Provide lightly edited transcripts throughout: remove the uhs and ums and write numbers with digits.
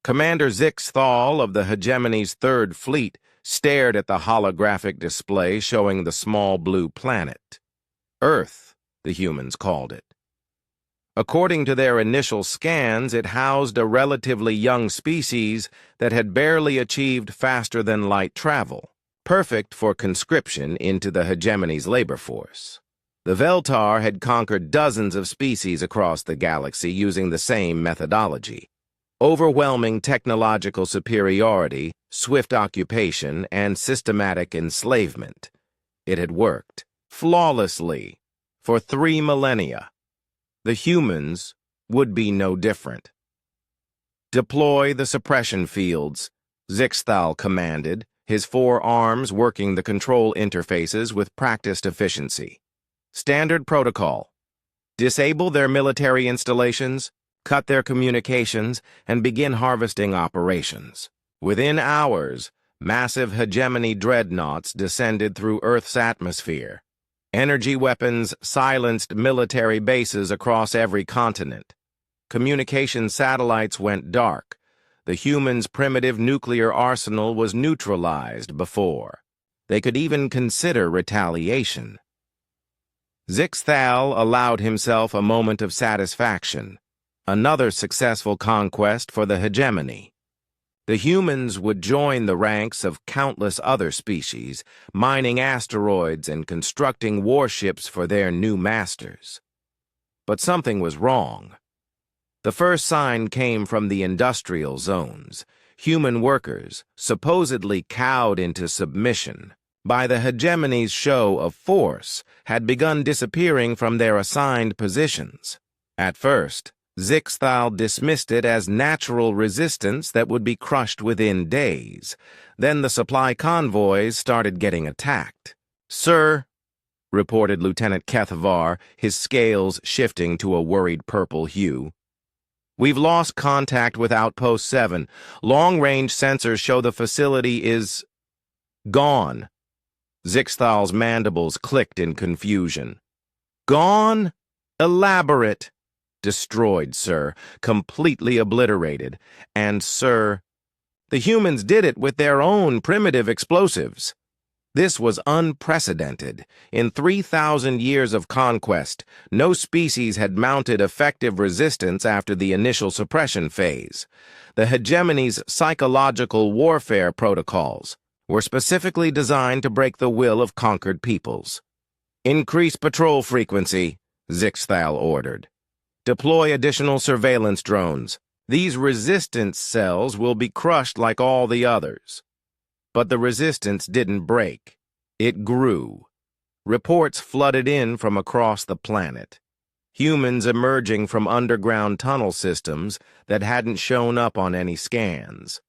Commander Zixthal of the Hegemony's Third Fleet stared at the holographic display showing the small blue planet. Earth, the humans called it. According to their initial scans, it housed a relatively young species that had barely achieved faster-than-light travel, perfect for conscription into the Hegemony's labor force. The Veltar had conquered dozens of species across the galaxy using the same methodology. Overwhelming technological superiority, swift occupation, and systematic enslavement. It had worked flawlessly for 3 millennia. The humans would be no different. Deploy the suppression fields, Zixthal commanded, his 4 arms working the control interfaces with practiced efficiency. Standard protocol: disable their military installations, cut their communications, and begin harvesting operations. Within hours, massive hegemony dreadnoughts descended through Earth's atmosphere. Energy weapons silenced military bases across every continent. Communication satellites went dark. The humans' primitive nuclear arsenal was neutralized before they could even consider retaliation. Zixthal allowed himself a moment of satisfaction. Another successful conquest for the hegemony. The humans would join the ranks of countless other species, mining asteroids and constructing warships for their new masters. But something was wrong. The first sign came from the industrial zones. Human workers, supposedly cowed into submission by the hegemony's show of force, had begun disappearing from their assigned positions. At first, Zixthal dismissed it as natural resistance that would be crushed within days. Then the supply convoys started getting attacked. "Sir," reported Lieutenant Kethvar, his scales shifting to a worried purple hue, "we've lost contact with Outpost 7. Long-range sensors show the facility is gone." Zixthal's mandibles clicked in confusion. "Gone? Elaborate." "Destroyed, sir. Completely obliterated. And, sir, the humans did it with their own primitive explosives." This was unprecedented. In 3,000 years of conquest, no species had mounted effective resistance after the initial suppression phase. The hegemony's psychological warfare protocols were specifically designed to break the will of conquered peoples. "Increase patrol frequency," Zixthal ordered. "Deploy additional surveillance drones. These resistance cells will be crushed like all the others." But the resistance didn't break. It grew. Reports flooded in from across the planet. Humans emerging from underground tunnel systems that hadn't shown up on any scans.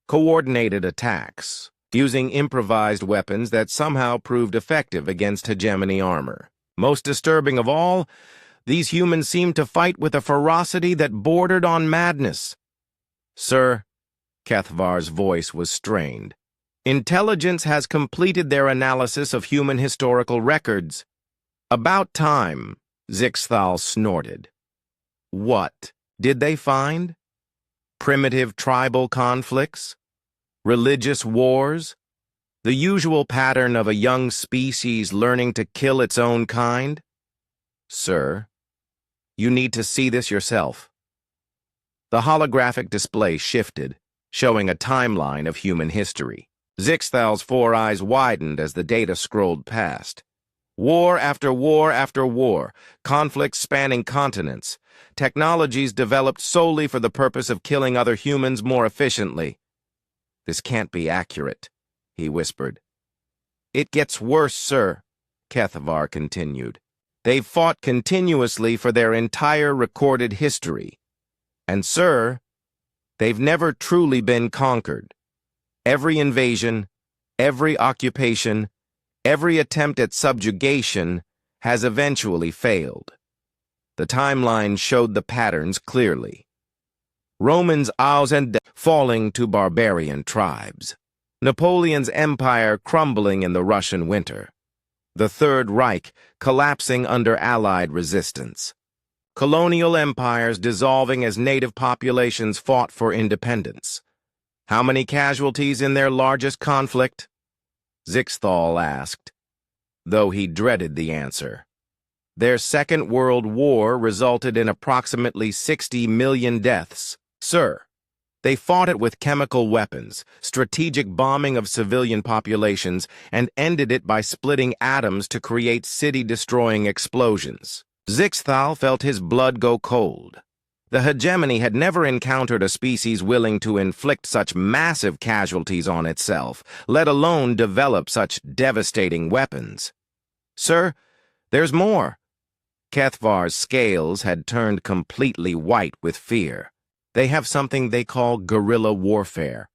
Coordinated attacks, using improvised weapons that somehow proved effective against hegemony armor. Most disturbing of all, these humans seemed to fight with a ferocity that bordered on madness. "Sir," Kethvar's voice was strained, "intelligence has completed their analysis of human historical records." "About time," Zixthal snorted. "What did they find? Primitive tribal conflicts? Religious wars? The usual pattern of a young species learning to kill its own kind?" "Sir, you need to see this yourself." The holographic display shifted, showing a timeline of human history. Zixthal's 4 eyes widened as the data scrolled past. War after war after war, conflicts spanning continents, technologies developed solely for the purpose of killing other humans more efficiently. "This can't be accurate," he whispered. "It gets worse, sir," Kethvar continued. "They've fought continuously for their entire recorded history. And, sir, they've never truly been conquered. Every invasion, every occupation, every attempt at subjugation has eventually failed." The timeline showed the patterns clearly. Romans' and falling to barbarian tribes. Napoleon's empire crumbling in the Russian winter. The Third Reich collapsing under Allied resistance. colonial empires dissolving as native populations fought for independence. How many casualties in their largest conflict? Zixthal asked, though he dreaded the answer. Their Second World War resulted in approximately 60 million deaths. Sir, they fought it with chemical weapons, strategic bombing of civilian populations, and ended it by splitting atoms to create city-destroying explosions. Zixthal felt his blood go cold. The hegemony had never encountered a species willing to inflict such massive casualties on itself, let alone develop such devastating weapons. Sir, there's more. Kethvar's scales had turned completely white with fear. They have something they call guerrilla warfare.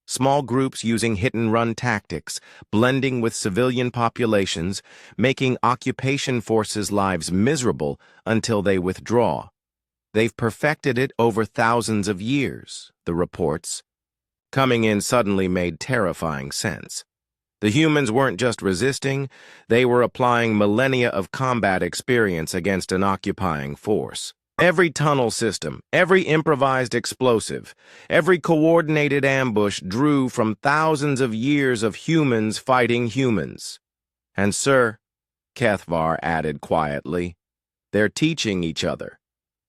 Small groups using hit-and-run tactics, blending with civilian populations, making occupation forces' lives miserable until they withdraw. They've perfected it over thousands of years, the reports. Coming in suddenly made terrifying sense. The humans weren't just resisting, they were applying millennia of combat experience against an occupying force. Every tunnel system, every improvised explosive, every coordinated ambush drew from thousands of years of humans fighting humans. And sir, Kethvar added quietly, they're teaching each other.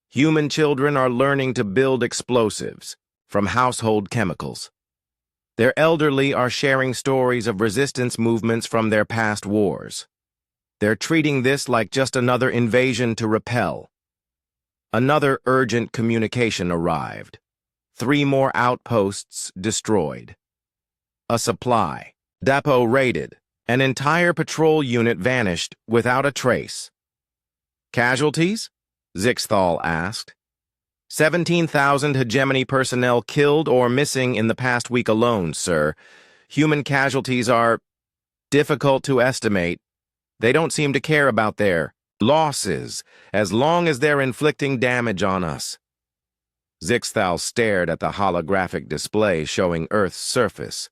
Human children are learning to build explosives from household chemicals. Their elderly are sharing stories of resistance movements from their past wars. They're treating this like just another invasion to repel. Another urgent communication arrived. 3 more outposts destroyed. A supply depot raided. An entire patrol unit vanished without a trace. Casualties? Zixthal asked. 17,000 hegemony personnel killed or missing in the past week alone, sir. Human casualties are difficult to estimate. They don't seem to care about their losses, as long as they're inflicting damage on us. Zixthal stared at the holographic display showing Earth's surface.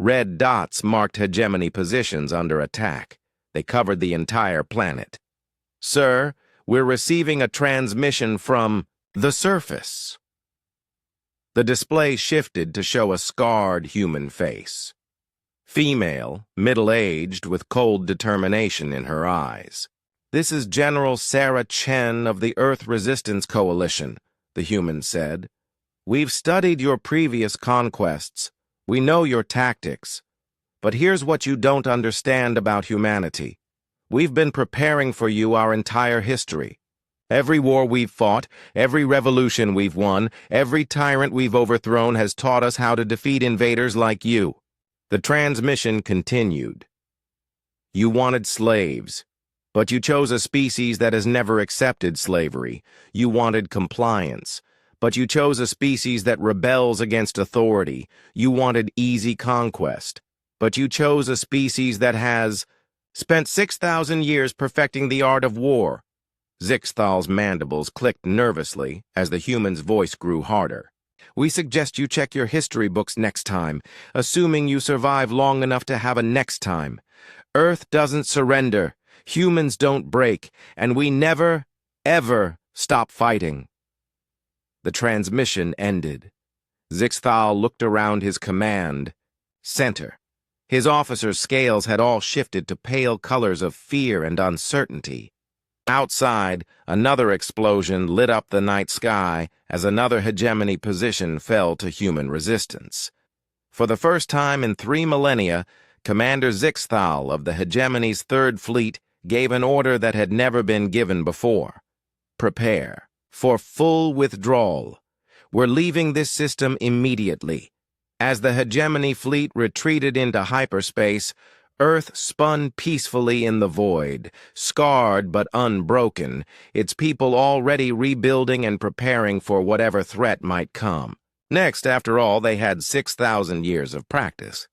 Red dots marked hegemony positions under attack. They covered the entire planet. Sir, we're receiving a transmission from the surface. The display shifted to show a scarred human face. Female, middle-aged, with cold determination in her eyes. This is General Sarah Chen of the Earth Resistance Coalition, the human said. We've studied your previous conquests. We know your tactics. But here's what you don't understand about humanity. We've been preparing for you our entire history. Every war we've fought, every revolution we've won, every tyrant we've overthrown has taught us how to defeat invaders like you. The transmission continued. You wanted slaves. But you chose a species that has never accepted slavery. You wanted compliance. But you chose a species that rebels against authority. You wanted easy conquest. But you chose a species that has spent 6,000 years perfecting the art of war. Zixthal's mandibles clicked nervously as the human's voice grew harder. We suggest you check your history books next time, assuming you survive long enough to have a next time. Earth doesn't surrender. Humans don't break, and we never, ever stop fighting. The transmission ended. Zixthal looked around his command center. His officers' scales had all shifted to pale colors of fear and uncertainty. Outside, another explosion lit up the night sky as another hegemony position fell to human resistance. For the first time in 3 millennia, Commander Zixthal of the hegemony's 3rd Fleet gave an order that had never been given before. Prepare for full withdrawal. We're leaving this system immediately. As the hegemony fleet retreated into hyperspace, Earth spun peacefully in the void, scarred but unbroken, its people already rebuilding and preparing for whatever threat might come. Next, after all, they had 6,000 years of practice.